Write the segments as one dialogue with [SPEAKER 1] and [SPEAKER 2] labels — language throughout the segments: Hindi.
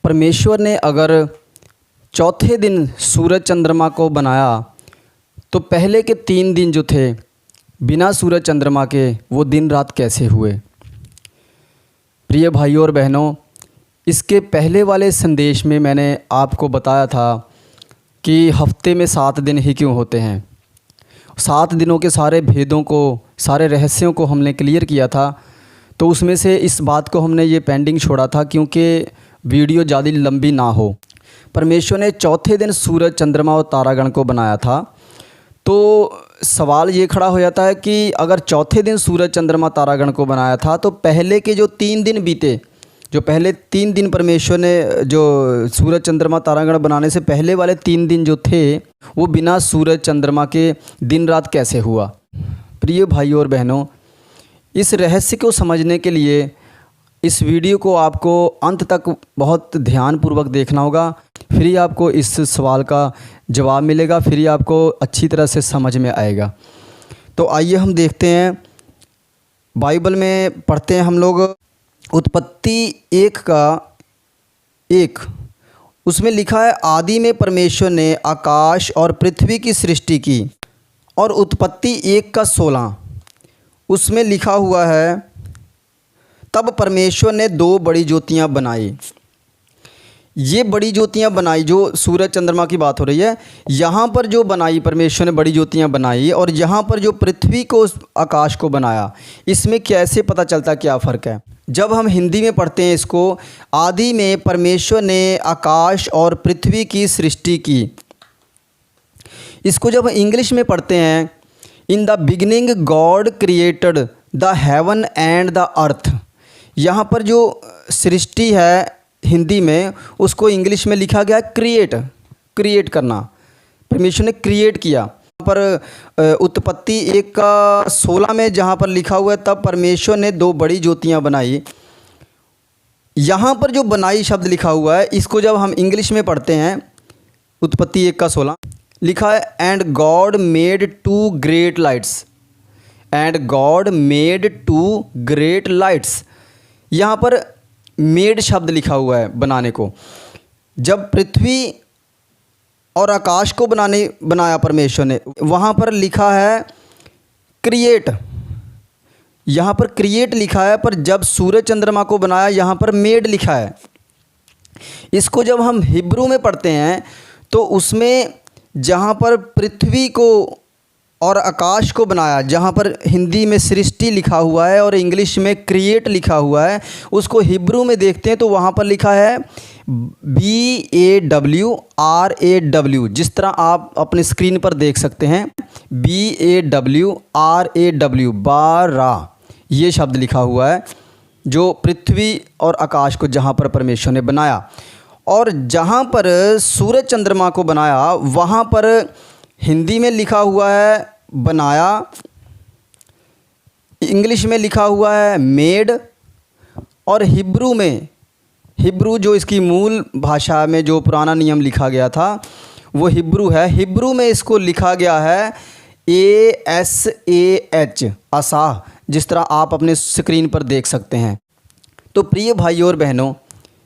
[SPEAKER 1] परमेश्वर ने अगर चौथे दिन सूरज चंद्रमा को बनाया तो पहले के 3 दिन जो थे बिना सूरज चंद्रमा के वो दिन रात कैसे हुए। प्रिय भाइयों और बहनों, इसके पहले वाले संदेश में मैंने आपको बताया था कि हफ्ते में 7 दिन ही क्यों होते हैं। 7 दिनों के सारे भेदों को, सारे रहस्यों को हमने क्लियर किया था। तो उसमें से इस बात को हमने ये पेंडिंग छोड़ा था क्योंकि वीडियो ज़्यादा लंबी ना हो। परमेश्वर ने चौथे दिन सूरज चंद्रमा और तारागण को बनाया था। तो सवाल ये खड़ा हो जाता है कि अगर चौथे दिन सूरज चंद्रमा तारागण को बनाया था तो पहले के जो 3 दिन बीते, जो पहले 3 दिन परमेश्वर ने जो सूरज चंद्रमा तारागण बनाने से पहले वाले 3 दिन जो थे वो बिना सूरज चंद्रमा के दिन रात कैसे हुआ। प्रिय भाइयों और बहनों, इस रहस्य को समझने के लिए इस वीडियो को आपको अंत तक बहुत ध्यानपूर्वक देखना होगा, फिर ही आपको इस सवाल का जवाब मिलेगा, फिर ही आपको अच्छी तरह से समझ में आएगा। तो आइए हम देखते हैं, बाइबल में पढ़ते हैं हम लोग उत्पत्ति 1:1। उसमें लिखा है, आदि में परमेश्वर ने आकाश और पृथ्वी की सृष्टि की। और उत्पत्ति 1:16 उसमें लिखा हुआ है, तब परमेश्वर ने 2 बड़ी ज्योतियाँ बनाई। ये बड़ी ज्योतियाँ बनाई, जो सूरज चंद्रमा की बात हो रही है, यहाँ पर जो बनाई परमेश्वर ने बड़ी ज्योतियाँ बनाई, और यहाँ पर जो पृथ्वी को, आकाश को बनाया, इसमें कैसे पता चलता क्या फ़र्क है। जब हम हिंदी में पढ़ते हैं इसको, आदि में परमेश्वर ने आकाश और पृथ्वी की सृष्टि की। इसको जब इंग्लिश में पढ़ते हैं, in the beginning God created the heaven and the earth. यहाँ पर जो सृष्टि है हिंदी में, उसको इंग्लिश में लिखा गया क्रिएट करना। परमेश्वर ने क्रिएट किया। पर उत्पत्ति 1:16 में जहाँ पर लिखा हुआ है, तब परमेश्वर ने 2 बड़ी ज्योतियाँ बनाई। यहाँ पर जो बनाई शब्द लिखा हुआ है, इसको जब हम इंग्लिश में पढ़ते हैं, उत्पत्ति 1:16 लिखा है, and God made 2 great lights. And God made 2 great lights. यहाँ पर मेड शब्द लिखा हुआ है बनाने को। जब पृथ्वी और आकाश को बनाया परमेश्वर ने, वहाँ पर लिखा है क्रिएट। यहाँ पर क्रिएट लिखा है, पर जब सूरज चंद्रमा को बनाया, यहाँ पर मेड लिखा है। इसको जब हम हिब्रू में पढ़ते हैं तो उसमें जहाँ पर पृथ्वी को और आकाश को बनाया, जहाँ पर हिंदी में सृष्टि लिखा हुआ है और इंग्लिश में क्रिएट लिखा हुआ है, उसको हिब्रू में देखते हैं तो वहाँ पर लिखा है BAWRAW। जिस तरह आप अपने स्क्रीन पर देख सकते हैं, BAWRAW, बारा, ये शब्द लिखा हुआ है, जो पृथ्वी और आकाश को जहाँ पर परमेश्वर ने बनाया। और जहाँ पर सूरज चंद्रमा को बनाया, वहाँ पर हिंदी में लिखा हुआ है बनाया, इंग्लिश में लिखा हुआ है मेड, और हिब्रू में, हिब्रू जो इसकी मूल भाषा में जो पुराना नियम लिखा गया था वो हिब्रू है। हिब्रू में इसको लिखा गया है ASAH, असाह, जिस तरह आप अपने स्क्रीन पर देख सकते हैं। तो प्रिय भाइयों और बहनों,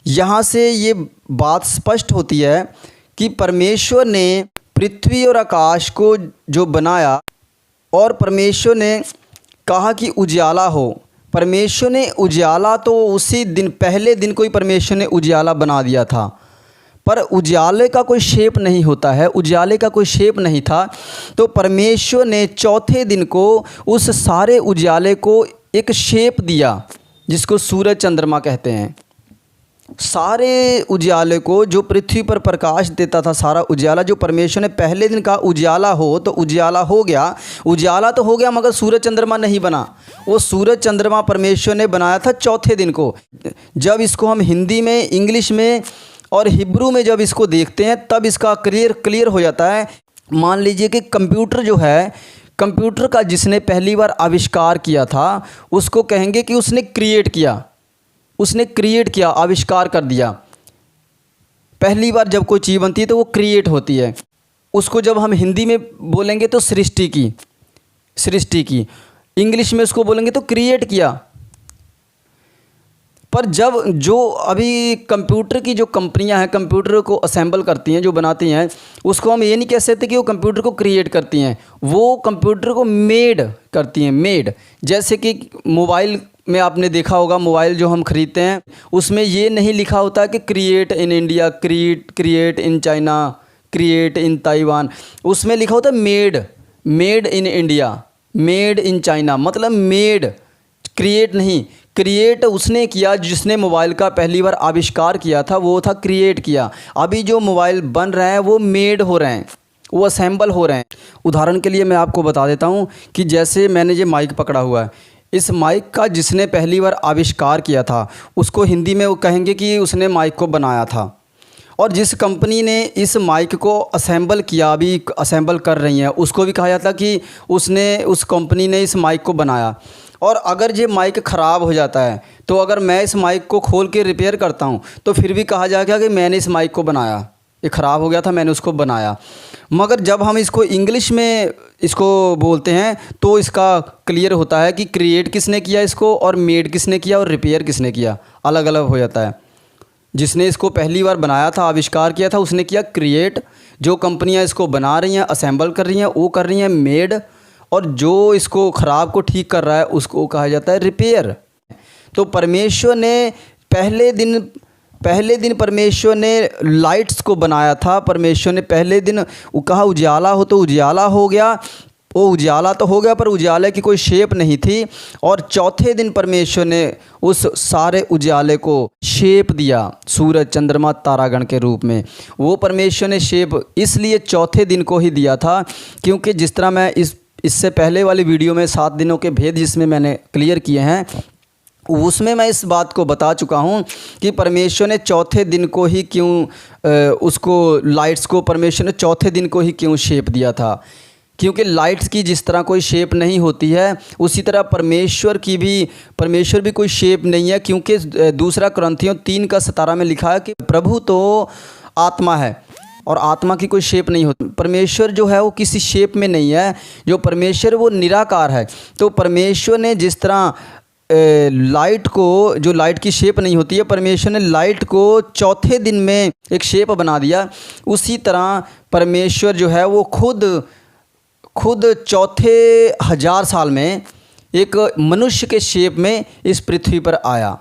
[SPEAKER 1] यहाँ से ये बात स्पष्ट होती है कि परमेश्वर ने पृथ्वी और आकाश को जो बनाया, और परमेश्वर ने कहा कि उजाला हो। परमेश्वर ने उजाला, तो उसी दिन, पहले दिन को ही परमेश्वर ने उजाला बना दिया था, पर उजाले का कोई शेप नहीं होता है, उजाले का कोई शेप नहीं था। तो परमेश्वर ने चौथे दिन को उस सारे उजाले को एक शेप दिया, जिसको सूरज चंद्रमा कहते हैं। सारे उजाले को, जो पृथ्वी पर प्रकाश देता था, सारा उजाला, जो परमेश्वर ने पहले दिन कहा उजाला हो, तो उजाला हो गया। उजाला तो हो गया, मगर सूरज चंद्रमा नहीं बना। वो सूरज चंद्रमा परमेश्वर ने बनाया था चौथे दिन को। जब इसको हम हिंदी में, इंग्लिश में और हिब्रू में जब इसको देखते हैं, तब इसका क्लियर हो जाता है। मान लीजिए कि कंप्यूटर जो है, कंप्यूटर का जिसने पहली बार आविष्कार किया था, उसको कहेंगे कि उसने क्रिएट किया। उसने क्रिएट किया, आविष्कार कर दिया। पहली बार जब कोई चीज़ बनती है तो वो क्रिएट होती है। उसको जब हम हिंदी में बोलेंगे तो सृष्टि की। इंग्लिश में उसको बोलेंगे तो क्रिएट किया। पर जब जो अभी कंप्यूटर की जो कंपनियां हैं, कंप्यूटर को असेंबल करती हैं, जो बनाती हैं, उसको हम ये नहीं कह सकते कि वो कंप्यूटर को क्रिएट करती हैं, वो कंप्यूटर को मेड करती हैं, मेड। जैसे कि मोबाइल में आपने देखा होगा, मोबाइल जो हम ख़रीदते हैं उसमें ये नहीं लिखा होता कि create in India, create in China, create in Taiwan. उसमें लिखा होता है made, made in India, made in China. मतलब मेड, क्रिएट नहीं। क्रिएट उसने किया जिसने मोबाइल का पहली बार आविष्कार किया था, वो था क्रिएट किया। अभी जो मोबाइल बन रहे हैं वो मेड हो रहे हैं, वो असेंबल हो रहे हैं। उदाहरण के लिए मैं आपको बता देता हूँ कि जैसे मैंने ये माइक पकड़ा हुआ है, इस माइक का जिसने पहली बार आविष्कार किया था उसको हिंदी में वो कहेंगे कि उसने माइक को बनाया था। और जिस कंपनी ने इस माइक को असेंबल किया, अभी असेंबल कर रही है, उसको भी कहा जाता कि उस कंपनी ने इस माइक को बनाया। और अगर ये माइक ख़राब हो जाता है तो अगर मैं इस माइक को खोल के रिपेयर करता हूँ तो फिर भी कहा जाएगा कि मैंने इस माइक को बनाया, ये ख़राब हो गया था, मैंने उसको बनाया। मगर जब हम इसको इंग्लिश में इसको बोलते हैं तो इसका क्लियर होता है कि क्रिएट किसने किया इसको, और मेड किसने किया, और रिपेयर किसने किया, अलग अलग हो जाता है। जिसने इसको पहली बार बनाया था, आविष्कार किया था, उसने किया क्रिएट। जो कंपनियां इसको बना रही हैं, असेंबल कर रही हैं, वो कर रही हैं मेड। और जो इसको ख़राब को ठीक कर रहा है उसको कहा जाता है रिपेयर। तो परमेश्वर ने पहले दिन परमेश्वर ने लाइट्स को बनाया था। परमेश्वर ने पहले दिन कहा उजाला हो तो उजाला हो गया। वो उजाला तो हो गया पर उजाले की कोई शेप नहीं थी। और चौथे दिन परमेश्वर ने उस सारे उजाले को शेप दिया, सूरज, चंद्रमा, तारागण के रूप में। वो परमेश्वर ने शेप इसलिए चौथे दिन को ही दिया था क्योंकि जिस तरह मैं इससे पहले वाली वीडियो में 7 दिनों के भेद जिसमें मैंने क्लियर किए हैं, उसमें मैं इस बात को बता चुका हूँ कि परमेश्वर ने चौथे दिन को ही क्यों उसको लाइट्स को परमेश्वर ने चौथे दिन को ही क्यों शेप दिया था। क्योंकि लाइट्स की जिस तरह कोई शेप नहीं होती है, उसी तरह परमेश्वर भी कोई शेप नहीं है। क्योंकि दूसरा कुरिन्थियों 3:17 में लिखा है कि प्रभु तो आत्मा है और आत्मा की कोई शेप नहीं होती। परमेश्वर जो है वो किसी शेप में नहीं है, जो परमेश्वर वो निराकार है। तो परमेश्वर ने जिस तरह लाइट को, जो लाइट की शेप नहीं होती है, परमेश्वर ने लाइट को चौथे दिन में एक शेप बना दिया। उसी तरह परमेश्वर जो है वो खुद चौथे 1000 साल में एक मनुष्य के शेप में इस पृथ्वी पर आया।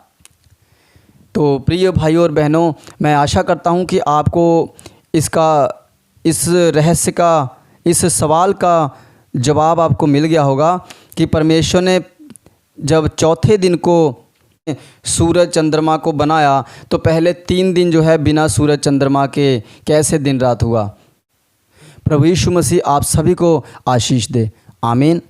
[SPEAKER 1] तो प्रिय भाइयों और बहनों, मैं आशा करता हूँ कि आपको इस रहस्य का, इस सवाल का जवाब आपको मिल गया होगा कि परमेश्वर ने जब चौथे दिन को सूरज चंद्रमा को बनाया तो पहले 3 दिन जो है बिना सूरज चंद्रमा के कैसे दिन रात हुआ। प्रभु यीशु मसीह आप सभी को आशीष दे। आमीन।